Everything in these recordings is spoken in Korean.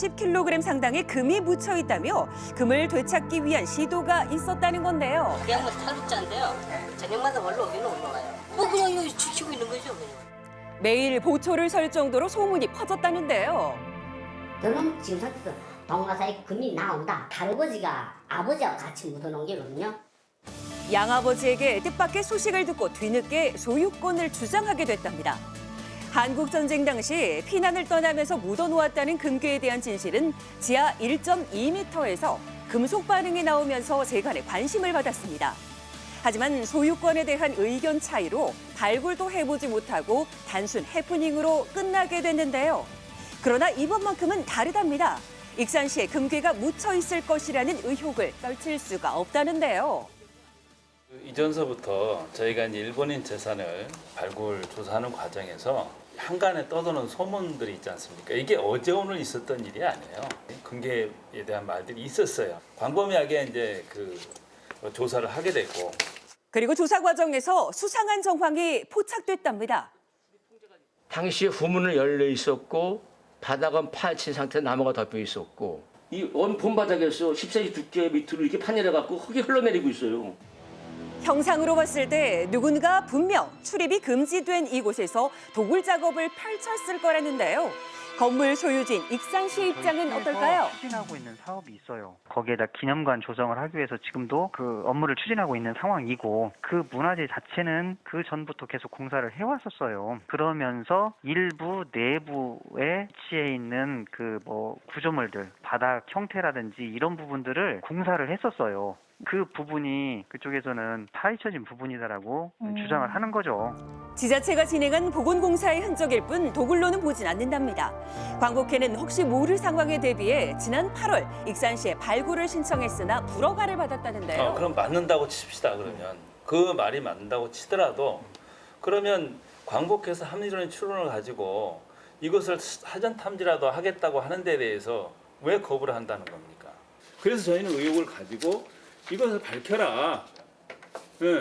10kg 상당의 금이 묻혀 있다며 금을 되찾기 위한 시도가 있었다는 건데요. 그냥 뭐 탈북자인데요. 저녁마다 원래 오기는 올라가요. 그냥 여기 지키고 있는 거죠. 그냥. 매일 보초를 설 정도로 소문이 퍼졌다는데요. 저는 지금 상태에서 동화사에 금이 나온다. 할아버지가 아버지하고 같이 묻어놓은 게거든요. 양아버지에게 뜻밖의 소식을 듣고 뒤늦게 소유권을 주장하게 됐답니다. 한국전쟁 당시 피난을 떠나면서 묻어놓았다는 금괴에 대한 진실은 지하 1.2m에서 금속 반응이 나오면서 세간의 관심을 받았습니다. 하지만 소유권에 대한 의견 차이로 발굴도 해보지 못하고 단순 해프닝으로 끝나게 됐는데요. 그러나 이번만큼은 다르답니다. 익산시에 금괴가 묻혀 있을 것이라는 의혹을 떨칠 수가 없다는데요. 이전서부터 저희가 이제 일본인 재산을 발굴 조사하는 과정에서 한간에 떠도는 소문들이 있지 않습니까? 이게 어제 오늘 있었던 일이 아니에요. 금괴에 대한 말들이 있었어요. 광범위하게 이제 조사를 하게 됐고. 그리고 조사 과정에서 수상한 정황이 포착됐답니다. 당시에 후문은 열려 있었고 바닥은 파헤친 상태에 나무가 덮여 있었고 이 원 본바닥에서 10cm 두께 밑으로 이렇게 판열해 갖고 흙이 흘러내리고 있어요. 형상으로 봤을 때 누군가 분명 출입이 금지된 이곳에서 도굴 작업을 펼쳤을 거라는데요. 건물 소유주인 익산시 입장은 어떨까요? 추진하고 있는 사업이 있어요. 거기에다 기념관 조성을 하기 위해서 지금도 그 업무를 추진하고 있는 상황이고 그 문화재 자체는 그 전부터 계속 공사를 해왔었어요. 그러면서 일부 내부에 위치해 있는 그 구조물들, 바닥 형태라든지 이런 부분들을 공사를 했었어요. 그 부분이 그쪽에서는 파헤쳐진 부분이다라고 주장을 하는 거죠. 지자체가 진행한 보건공사의 흔적일 뿐 도굴로는 보진 않는답니다. 광복회는 혹시 모를 상황에 대비해 지난 8월 익산시에 발굴을 신청했으나 불허가를 받았다는데요. 그럼 맞는다고 칩시다. 그러면 그 말이 맞는다고 치더라도 그러면 광복해서 함의론의 추론을 가지고 이것을 사전 탐지라도 하겠다고 하는 데 대해서 왜 거부를 한다는 겁니까? 그래서 저희는 의혹을 가지고 이것을 밝혀라.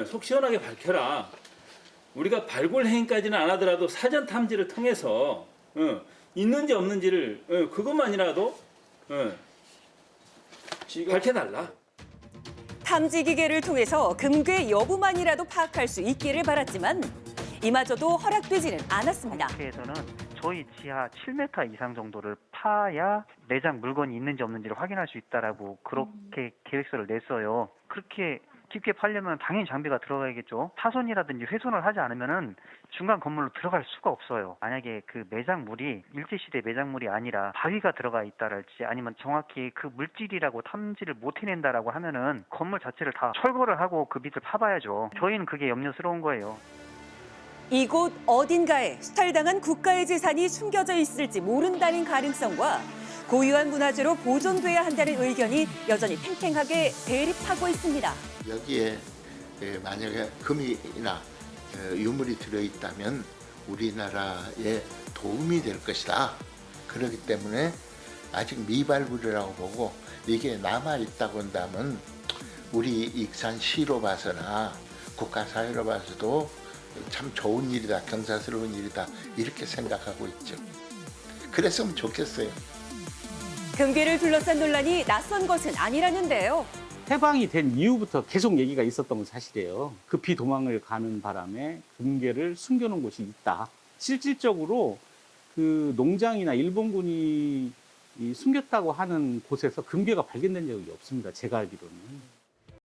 속 시원하게 밝혀라. 우리가 발굴 행위까지는 안 하더라도 사전 탐지를 통해서 있는지 없는지를 그것만이라도 밝혀달라. 탐지 기계를 통해서 금괴 여부만이라도 파악할 수 있기를 바랐지만 이마저도 허락되지는 않았습니다. 에서는 저희 지하 7m 이상 정도를 파야 내장 물건이 있는지 없는지를 확인할 수 있다라고 그렇게 계획서를 냈어요. 그렇게 깊게 파려면 당연히 장비가 들어가야겠죠. 파손이라든지 훼손을 하지 않으면은 중간 건물로 들어갈 수가 없어요. 만약에 그 매장물이 일제시대 매장물이 아니라 바위가 들어가 있다랄지 아니면 정확히 그 물질이라고 탐지를 못 해낸다라고 하면은 건물 자체를 다 철거를 하고 그 밑을 파봐야죠. 저희는 그게 염려스러운 거예요. 이곳 어딘가에 수탈당한 국가의 재산이 숨겨져 있을지 모른다는 가능성과 고유한 문화재로 보존돼야 한다는 의견이 여전히 팽팽하게 대립하고 있습니다. 여기에 만약에 금이나 유물이 들어있다면 우리나라에 도움이 될 것이다. 그렇기 때문에 아직 미발굴이라고 보고 이게 남아있다고 한다면 우리 익산시로 봐서나 국가사회로 봐서도 참 좋은 일이다, 경사스러운 일이다 이렇게 생각하고 있죠. 그랬으면 좋겠어요. 금괴를 둘러싼 논란이 낯선 것은 아니라는데요. 해방이 된 이후부터 계속 얘기가 있었던 건 사실이에요. 급히 도망을 가는 바람에 금괴를 숨겨놓은 곳이 있다. 실질적으로 그 농장이나 일본군이 숨겼다고 하는 곳에서 금괴가 발견된 적이 없습니다. 제가 알기로는.